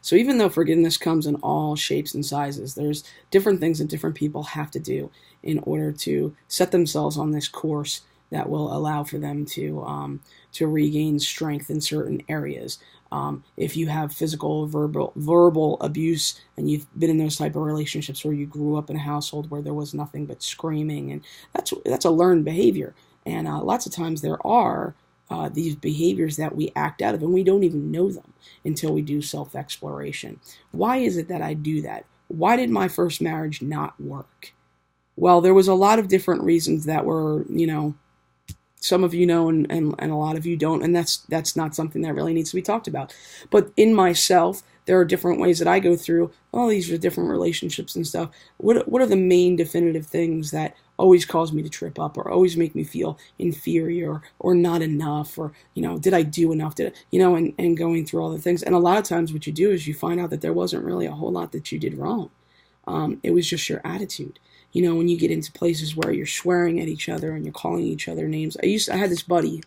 So even though forgiveness comes in all shapes and sizes, there's different things that different people have to do in order to set themselves on this course that will allow for them to regain strength in certain areas. If you have physical, verbal abuse, and you've been in those type of relationships where you grew up in a household where there was nothing but screaming, and that's a learned behavior. And lots of times there are these behaviors that we act out of, and we don't even know them until we do self-exploration. Why is it that I do that? Why did my first marriage not work? Well, there was a lot of different reasons that were, some of you know, and a lot of you don't, and that's not something that really needs to be talked about. But in myself, there are different ways that I go through, these are different relationships and stuff. What are the main definitive things that always cause me to trip up, or always make me feel inferior, or not enough, or, did I do enough? And going through all the things. And a lot of times what you do is you find out that there wasn't really a whole lot that you did wrong. It was just your attitude. When you get into places where you're swearing at each other and you're calling each other names. I had this buddy,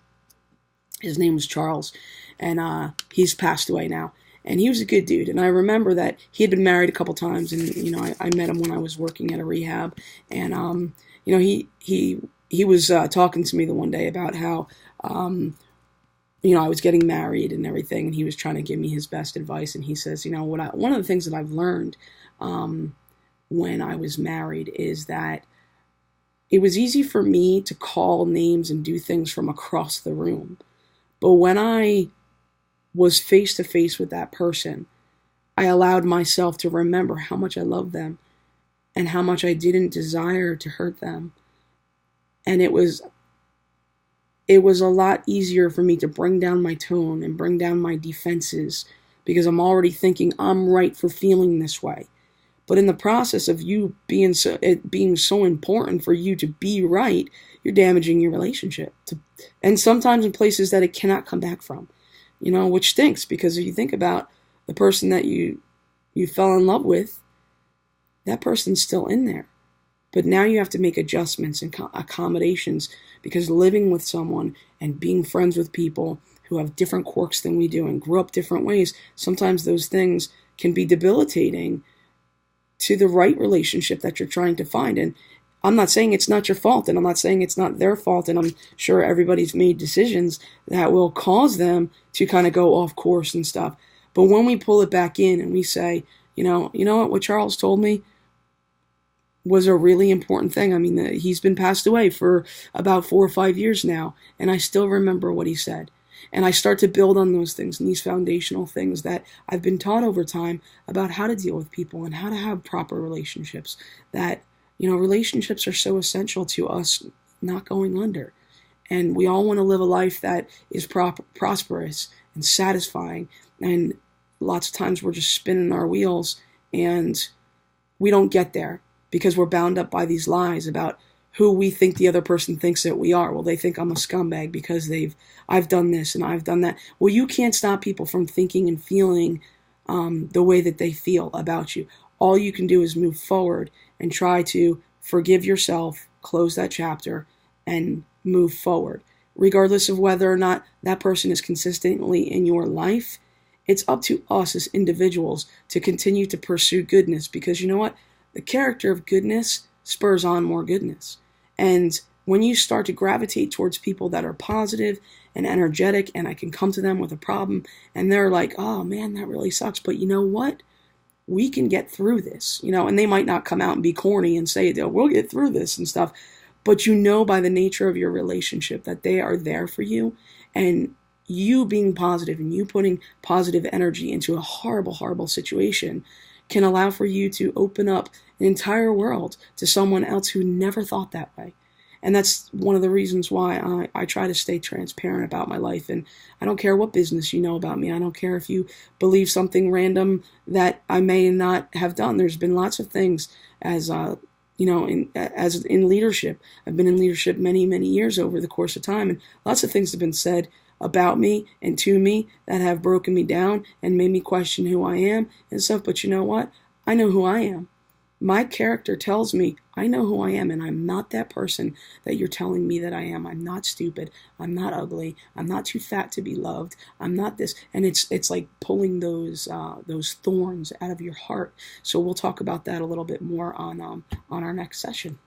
his name was Charles, and he's passed away now. And he was a good dude. And I remember that he had been married a couple times, and, I met him when I was working at a rehab. And, he was talking to me the one day about how, I was getting married and everything, and he was trying to give me his best advice. And he says, one of the things that I've learned, when I was married is that it was easy for me to call names and do things from across the room. But when I was face to face with that person, I allowed myself to remember how much I loved them and how much I didn't desire to hurt them. And it was a lot easier for me to bring down my tone and bring down my defenses, because I'm already thinking I'm right for feeling this way. But in the process of you being so important for you to be right, you're damaging your relationship. And sometimes in places that it cannot come back from, which stinks, because if you think about the person that you fell in love with, that person's still in there. But now you have to make adjustments and accommodations, because living with someone and being friends with people who have different quirks than we do and grew up different ways, sometimes those things can be debilitating to the right relationship that you're trying to find. And I'm not saying it's not your fault, and I'm not saying it's not their fault, and I'm sure everybody's made decisions that will cause them to kind of go off course and stuff. But when we pull it back in and we say, what Charles told me was a really important thing. I mean, he's been passed away for about 4 or 5 years now, and I still remember what he said. And I start to build on those things and these foundational things that I've been taught over time about how to deal with people and how to have proper relationships. That, relationships are so essential to us not going under. And we all want to live a life that is prosperous and satisfying. And lots of times we're just spinning our wheels and we don't get there because we're bound up by these lies about who we think the other person thinks that we are. Well, they think I'm a scumbag because I've done this and I've done that. Well, you can't stop people from thinking and feeling the way that they feel about you. All you can do is move forward and try to forgive yourself, close that chapter, and move forward. Regardless of whether or not that person is consistently in your life, it's up to us as individuals to continue to pursue goodness, because you know what? The character of goodness spurs on more goodness. And when you start to gravitate towards people that are positive and energetic, and I can come to them with a problem and they're like, oh man, that really sucks, but you know what? We can get through this, and they might not come out and be corny and say, we'll get through this and stuff, but by the nature of your relationship that they are there for you, and you being positive and you putting positive energy into a horrible, horrible situation can allow for you to open up an entire world to someone else who never thought that way. And that's one of the reasons why I try to stay transparent about my life. And I don't care what business you know about me. I don't care if you believe something random that I may not have done. There's been lots of things as in leadership. I've been in leadership many, many years over the course of time. And lots of things have been said about me and to me that have broken me down and made me question who I am and stuff. But you know what? I know who I am. My character tells me I know who I am, and I'm not that person that you're telling me that I am. I'm not stupid. I'm not ugly. I'm not too fat to be loved. I'm not this. And it's like pulling those thorns out of your heart. So we'll talk about that a little bit more on our next session.